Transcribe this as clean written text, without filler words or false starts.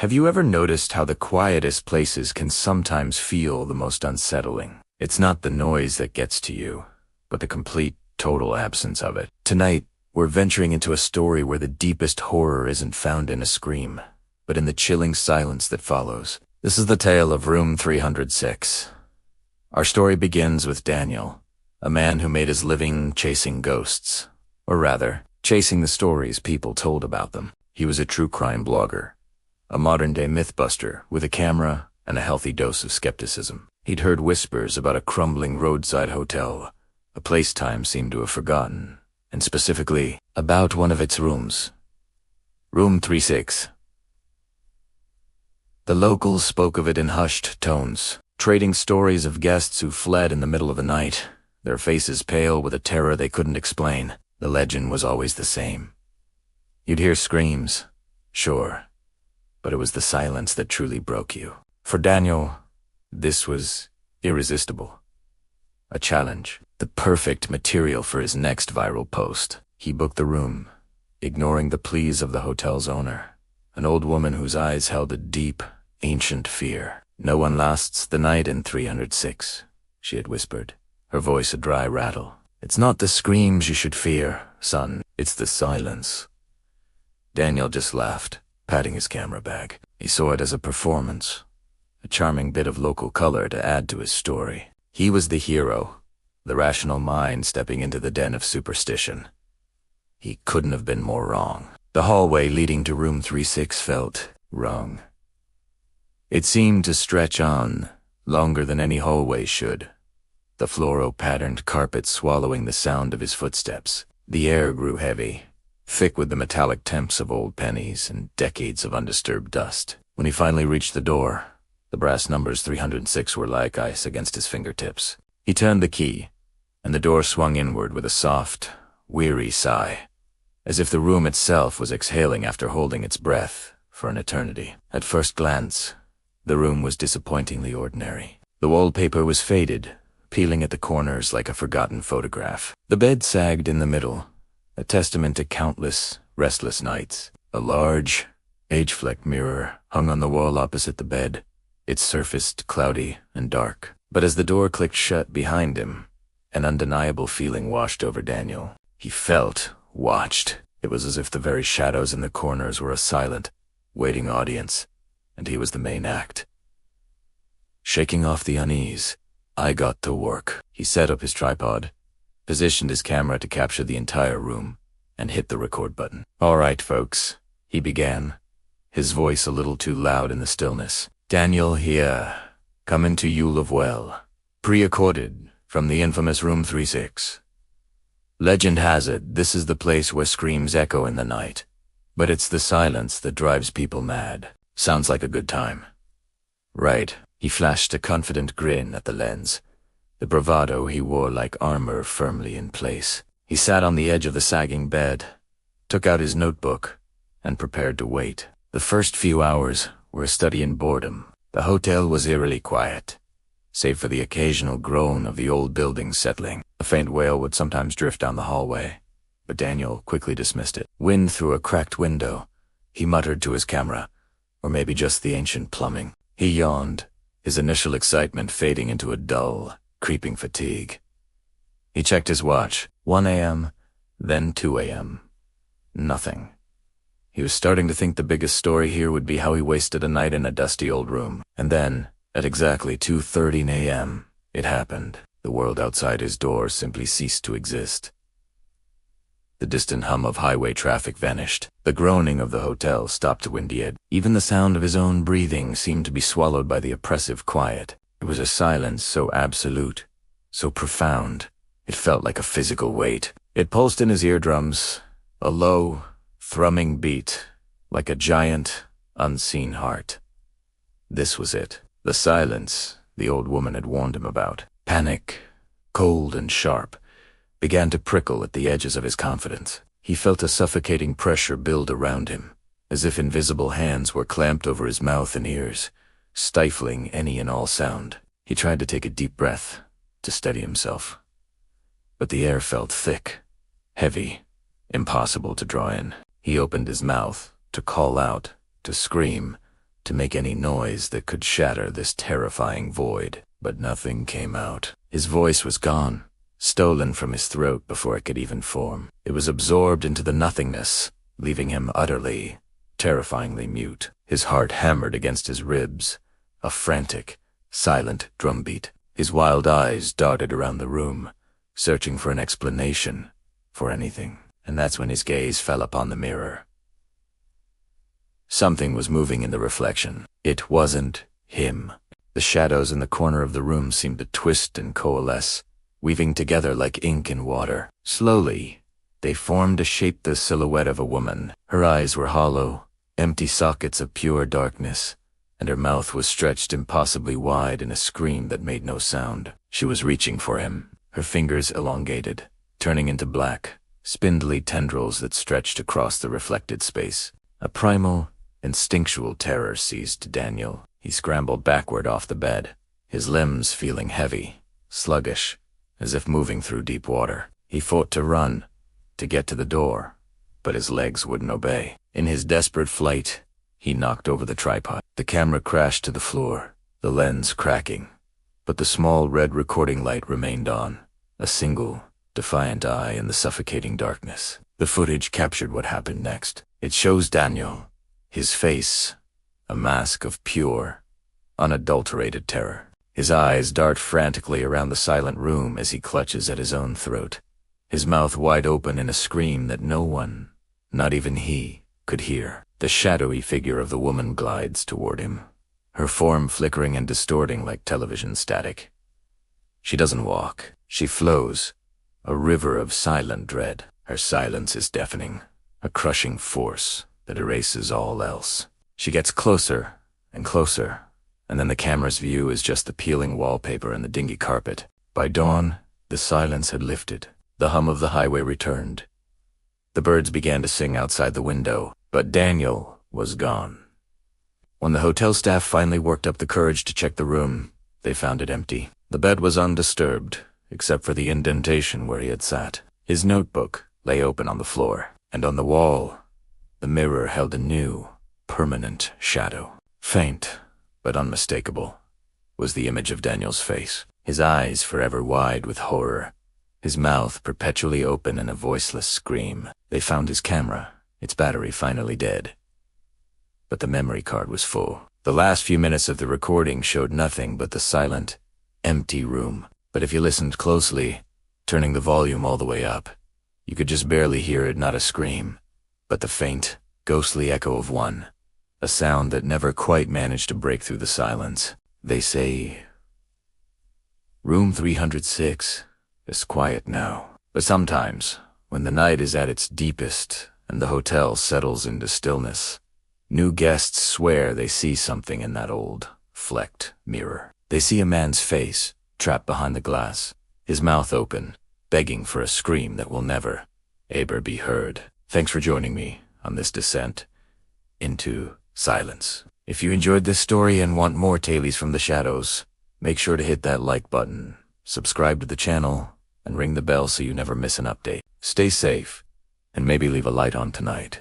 Have you ever noticed how the quietest places can sometimes feel the most unsettling? It's not the noise that gets to you, but the complete, total absence of it. Tonight, we're venturing into a story where the deepest horror isn't found in a scream, but in the chilling silence that follows. This is the tale of Room 306. Our story begins with Daniel, a man who made his living chasing ghosts, or rather, chasing the stories people told about them. He was a true crime blogger, a modern-day mythbuster with a camera and a healthy dose of skepticism. He'd heard whispers about a crumbling roadside hotel, a place time seemed to have forgotten, and specifically, about one of its rooms. Room 36. The locals spoke of it in hushed tones, trading stories of guests who fled in the middle of the night, their faces pale with a terror they couldn't explain. The legend was always the same. You'd hear screams, sure, but it was the silence that truly broke you. For Daniel, this was irresistible. A challenge, the perfect material for his next viral post. He booked the room, ignoring the pleas of the hotel's owner, an old woman whose eyes held a deep, ancient fear. "No one lasts the night in 306, she had whispered, her voice a dry rattle. "It's not the screams you should fear, son, it's the silence." Daniel just laughed, patting his camera bag. He saw it as a performance, a charming bit of local color to add to his story. He was the hero, the rational mind stepping into the den of superstition. He couldn't have been more wrong. The hallway leading to room 36 felt wrong. It seemed to stretch on, longer than any hallway should, the fluoro-patterned carpet swallowing the sound of his footsteps. The air grew heavy, thick with the metallic temps of old pennies and decades of undisturbed dust. When he finally reached the door, the brass numbers 306 were like ice against his fingertips. He turned the key, and the door swung inward with a soft, weary sigh, as if the room itself was exhaling after holding its breath for an eternity. At first glance, the room was disappointingly ordinary. The wallpaper was faded, peeling at the corners like a forgotten photograph. The bed sagged in the middle, a testament to countless, restless nights. A large, age-flecked mirror hung on the wall opposite the bed, its surface cloudy and dark. But as the door clicked shut behind him, an undeniable feeling washed over Daniel. He felt watched. It was as if the very shadows in the corners were a silent, waiting audience, and he was the main act. Shaking off the unease, "I got to work." He set up his tripod, positioned his camera to capture the entire room, and hit the record button. "All right, folks," he began, his voice a little too loud in the stillness. "Daniel here, coming to you of well, pre-recorded from the infamous Room 36. Legend has it this is the place where screams echo in the night, but it's the silence that drives people mad. Sounds like a good time. Right." He flashed a confident grin at the lens, the bravado he wore like armor firmly in place. He sat on the edge of the sagging bed, took out his notebook, and prepared to wait. The first few hours were a study in boredom. The hotel was eerily quiet, save for the occasional groan of the old building settling. A faint wail would sometimes drift down the hallway, but Daniel quickly dismissed it. Wind through a cracked window, he muttered to his camera, or maybe just the ancient plumbing. He yawned, his initial excitement fading into a dull, creeping fatigue. He checked his watch. 1 a.m., then 2 a.m. Nothing. He was starting to think the biggest story here would be how he wasted a night in a dusty old room. And then, at exactly 2:30 a.m., it happened. The world outside his door simply ceased to exist. The distant hum of highway traffic vanished. The groaning of the hotel stopped when he had. Even the sound of his own breathing seemed to be swallowed by the oppressive quiet. It was a silence so absolute, so profound, it felt like a physical weight. It pulsed in his eardrums, a low, thrumming beat, like a giant, unseen heart. This was it. The silence the old woman had warned him about. Panic, cold and sharp, began to prickle at the edges of his confidence. He felt a suffocating pressure build around him, as if invisible hands were clamped over his mouth and ears, stifling any and all sound. He tried to take a deep breath, to steady himself. But the air felt thick, heavy, impossible to draw in. He opened his mouth, to call out, to scream, to make any noise that could shatter this terrifying void, but nothing came out. His voice was gone, stolen from his throat before it could even form. It was absorbed into the nothingness, leaving him utterly, terrifyingly mute. His heart hammered against his ribs, a frantic, silent drumbeat. His wild eyes darted around the room, searching for an explanation, for anything. And that's when his gaze fell upon the mirror. Something was moving in the reflection. It wasn't him. The shadows in the corner of the room seemed to twist and coalesce, weaving together like ink in water. Slowly, they formed to shape the silhouette of a woman. Her eyes were hollow, empty sockets of pure darkness, and her mouth was stretched impossibly wide in a scream that made no sound. She was reaching for him, her fingers elongated, turning into black, spindly tendrils that stretched across the reflected space. A primal, instinctual terror seized Daniel. He scrambled backward off the bed, his limbs feeling heavy, sluggish, as if moving through deep water. He fought to run, to get to the door, but his legs wouldn't obey. In his desperate flight, he knocked over the tripod. The camera crashed to the floor, the lens cracking, but the small red recording light remained on, a single, defiant eye in the suffocating darkness. The footage captured what happened next. It shows Daniel, his face, a mask of pure, unadulterated terror. His eyes dart frantically around the silent room as he clutches at his own throat, his mouth wide open in a scream that no one, not even he, could hear. The shadowy figure of the woman glides toward him, her form flickering and distorting like television static. She doesn't walk, she flows, a river of silent dread. Her silence is deafening, a crushing force that erases all else. She gets closer and closer, and then the camera's view is just the peeling wallpaper and the dingy carpet. By dawn, the silence had lifted. The hum of the highway returned. The birds began to sing outside the window, but Daniel was gone. When the hotel staff finally worked up the courage to check the room, they found it empty. The bed was undisturbed, except for the indentation where he had sat. His notebook lay open on the floor, and on the wall, the mirror held a new, permanent shadow. Faint, but unmistakable, was the image of Daniel's face, his eyes forever wide with horror, his mouth perpetually open in a voiceless scream. They found his camera, its battery finally dead. But the memory card was full. The last few minutes of the recording showed nothing but the silent, empty room. But if you listened closely, turning the volume all the way up, you could just barely hear it, not a scream, but the faint, ghostly echo of one, a sound that never quite managed to break through the silence. They say, Room 306 is quiet now. But sometimes, when the night is at its deepest and the hotel settles into stillness, new guests swear they see something in that old, flecked mirror. They see a man's face, trapped behind the glass, his mouth open, begging for a scream that will never, ever be heard. Thanks for joining me on this descent into silence. If you enjoyed this story and want more Tales from the Shadows, make sure to hit that like button, subscribe to the channel, and ring the bell so you never miss an update. Stay safe, and maybe leave a light on tonight.